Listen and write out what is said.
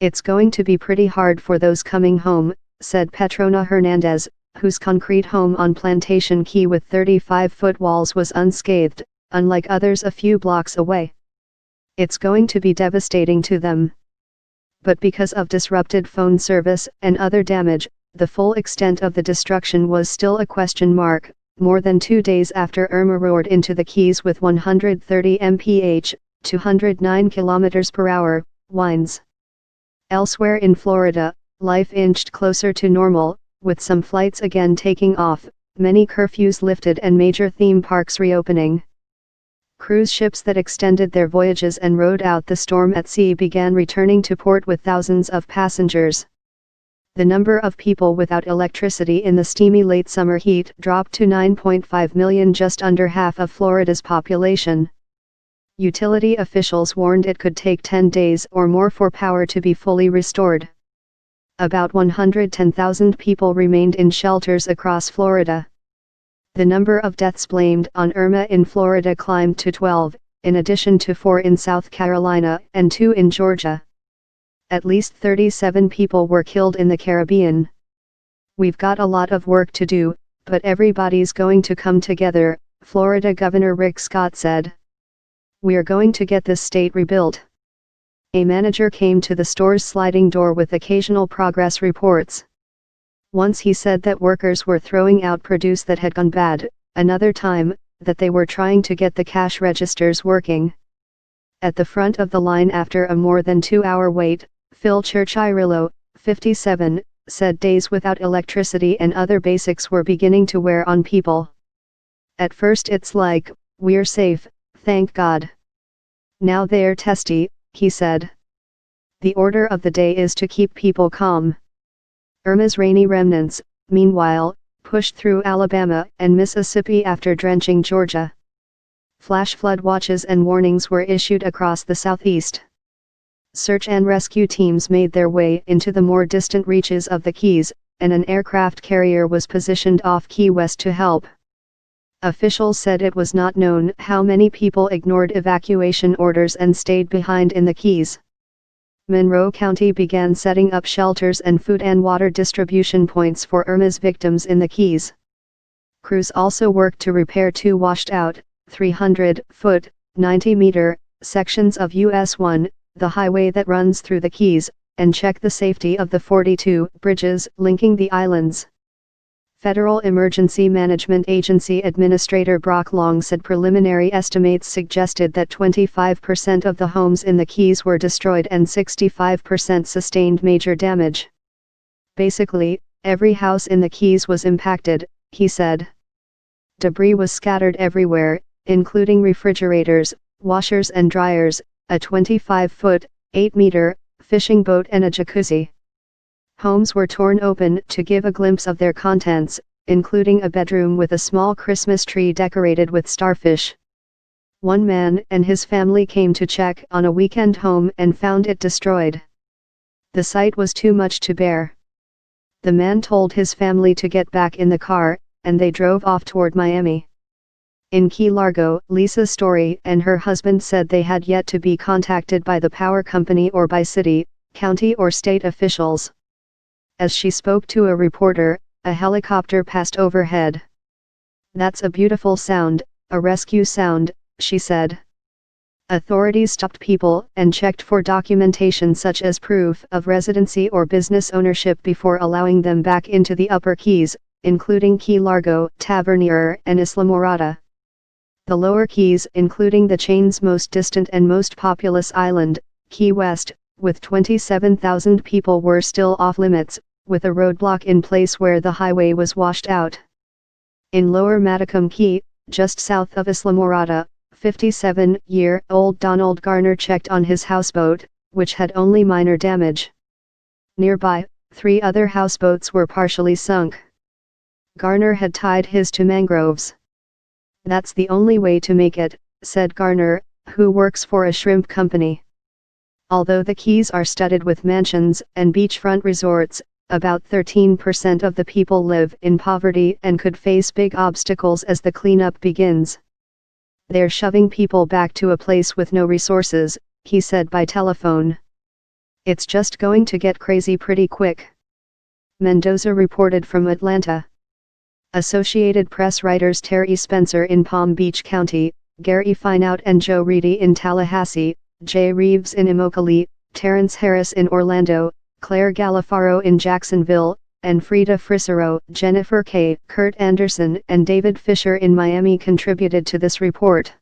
It's going to be pretty hard for those coming home, said Petrona Hernandez, whose concrete home on Plantation Key with 35-foot walls was unscathed, unlike others a few blocks away. It's going to be devastating to them. But because of disrupted phone service and other damage, the full extent of the destruction was still a question mark, more than 2 days after Irma roared into the Keys with 130 mph, 209 km/h, winds. Elsewhere in Florida, life inched closer to normal, with some flights again taking off, many curfews lifted and major theme parks reopening. Cruise ships that extended their voyages and rode out the storm at sea began returning to port with thousands of passengers. The number of people without electricity in the steamy late summer heat dropped to 9.5 million, just under half of Florida's population. Utility officials warned it could take 10 days or more for power to be fully restored. About 110,000 people remained in shelters across Florida. The number of deaths blamed on Irma in Florida climbed to 12, in addition to 4 in South Carolina and 2 in Georgia. At least 37 people were killed in the Caribbean. We've got a lot of work to do, but everybody's going to come together, Florida Governor Rick Scott said. We're going to get this state rebuilt. A manager came to the store's sliding door with occasional progress reports. Once he said that workers were throwing out produce that had gone bad, another time, that they were trying to get the cash registers working. At the front of the line after a more than 2-hour wait, Phil Churchirillo, 57, said days without electricity and other basics were beginning to wear on people. At first it's like, we're safe, thank God. Now they're testy, he said. The order of the day is to keep people calm. Irma's rainy remnants, meanwhile, pushed through Alabama and Mississippi after drenching Georgia. Flash flood watches and warnings were issued across the southeast. Search and rescue teams made their way into the more distant reaches of the Keys, and an aircraft carrier was positioned off Key West to help. Officials said it was not known how many people ignored evacuation orders and stayed behind in the Keys. Monroe County began setting up shelters and food and water distribution points for Irma's victims in the Keys. Crews also worked to repair 2 washed-out, 300-foot, 90-meter, sections of US 1, the highway that runs through the Keys, and check the safety of the 42 bridges linking the islands. Federal Emergency Management Agency Administrator Brock Long said preliminary estimates suggested that 25% of the homes in the Keys were destroyed and 65% sustained major damage. Basically, every house in the Keys was impacted, he said. Debris was scattered everywhere, including refrigerators, washers and dryers, a 25-foot, 8-meter, fishing boat and a jacuzzi. Homes were torn open to give a glimpse of their contents, including a bedroom with a small Christmas tree decorated with starfish. One man and his family came to check on a weekend home and found it destroyed. The sight was too much to bear. The man told his family to get back in the car, and they drove off toward Miami. In Key Largo, Lisa Story and her husband said they had yet to be contacted by the power company or by city, county or state officials. As she spoke to a reporter, a helicopter passed overhead. "That's a beautiful sound, a rescue sound," she said. Authorities stopped people and checked for documentation such as proof of residency or business ownership before allowing them back into the Upper Keys, including Key Largo, Tavernier, and Islamorada. The Lower Keys, including the chain's most distant and most populous island, Key West, with 27,000 people, were still off-limits, with a roadblock in place where the highway was washed out. In Lower Matacum Key, just south of Islamorada, 57-year-old Donald Garner checked on his houseboat, which had only minor damage. Nearby, 3 other houseboats were partially sunk. Garner had tied his to mangroves. "That's the only way to make it," said Garner, who works for a shrimp company. Although the Keys are studded with mansions and beachfront resorts, about 13% of the people live in poverty and could face big obstacles as the cleanup begins. "They're shoving people back to a place with no resources," he said by telephone. It's just going to get crazy pretty quick. Mendoza reported from Atlanta. Associated Press writers Terry Spencer in Palm Beach County, Gary Fineout and Joe Reedy in Tallahassee, Jay Reeves in Immokalee, Terrence Harris in Orlando, Claire Galafaro in Jacksonville, and Frida Frisero, Jennifer Kay, Kurt Anderson and David Fisher in Miami contributed to this report.